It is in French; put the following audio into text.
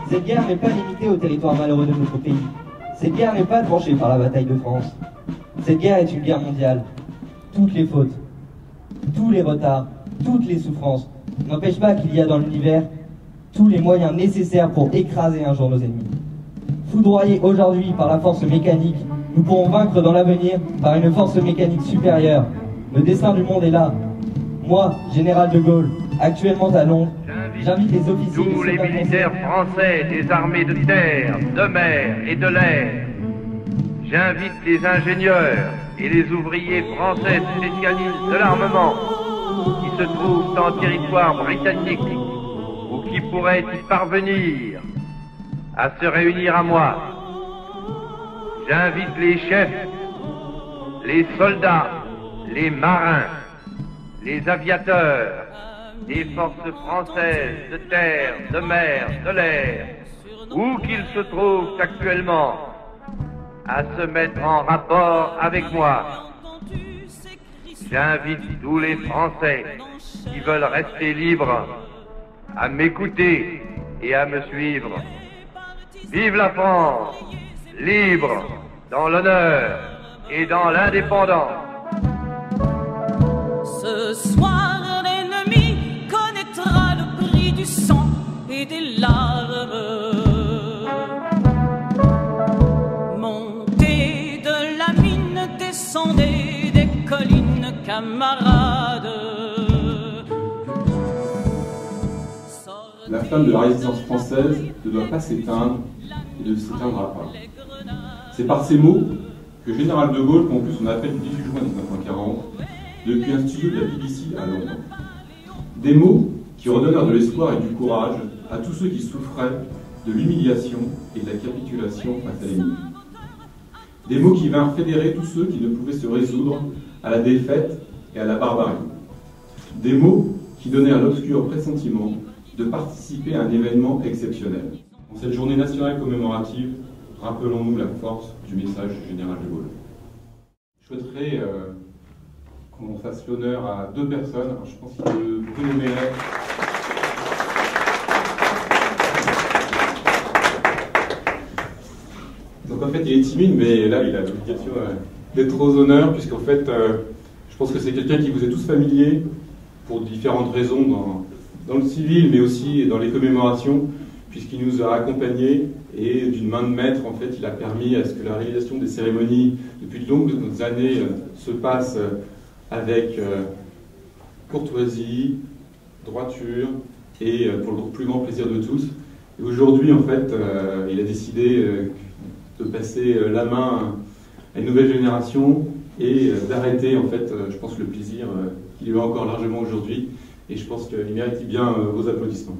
Cette guerre n'est pas limitée au territoire malheureux de notre pays. Cette guerre n'est pas tranchée par la bataille de France. Cette guerre est une guerre mondiale. Toutes les fautes, tous les retards, toutes les souffrances n'empêchent pas qu'il y a dans l'univers tous les moyens nécessaires pour écraser un jour nos ennemis. Foudroyés aujourd'hui par la force mécanique, nous pourrons vaincre dans l'avenir par une force mécanique supérieure. Le destin du monde est là. Moi, général de Gaulle, actuellement à Londres, j'invite les officiers... Tous les militaires français des armées de terre, de mer et de l'air. J'invite les ingénieurs et les ouvriers français spécialistes de l'armement qui se trouvent en territoire britannique ou qui pourraient y parvenir à se réunir à moi. J'invite les chefs, les soldats, les marins, les aviateurs des forces françaises de terre, de mer, de l'air, où qu'ils se trouvent actuellement, à se mettre en rapport avec moi. J'invite tous les Français qui veulent rester libres à m'écouter et à me suivre. Vive la France, libre dans l'honneur et dans l'indépendance. Ce soir, l'ennemi connaîtra le prix du sang et des larmes. Montez de la mine, descendez des collines, camarades. La flamme de la résistance française ne doit pas s'éteindre et ne s'éteindra pas. C'est par ces mots que le général de Gaulle conclut son appel du 18 juin 1940 depuis un studio de la BBC à Londres. Des mots qui redonnèrent de l'espoir et du courage à tous ceux qui souffraient de l'humiliation et de la capitulation face à l'ennemi. Des mots qui vinrent fédérer tous ceux qui ne pouvaient se résoudre à la défaite et à la barbarie. Des mots qui donnèrent l'obscur pressentiment de participer à un événement exceptionnel. En cette journée nationale commémorative, rappelons-nous la force du message du général de Gaulle. Je souhaiterais qu'on fasse l'honneur à deux personnes. Alors, je pense que Bruno Méret. Donc en fait, il est timide, mais là, il a l'obligation d'être aux honneurs, puisqu'en fait, je pense que c'est quelqu'un qui vous est tous familier pour différentes raisons dans le civil, mais aussi dans les commémorations, puisqu'il nous a accompagnés et d'une main de maître, en fait, il a permis à ce que la réalisation des cérémonies depuis de longues années se passe avec courtoisie, droiture et pour le plus grand plaisir de tous. Et aujourd'hui, en fait, il a décidé de passer la main à une nouvelle génération et d'arrêter, en fait, je pense, le plaisir qu'il lui a encore largement aujourd'hui. Et je pense qu'il mérite bien vos applaudissements.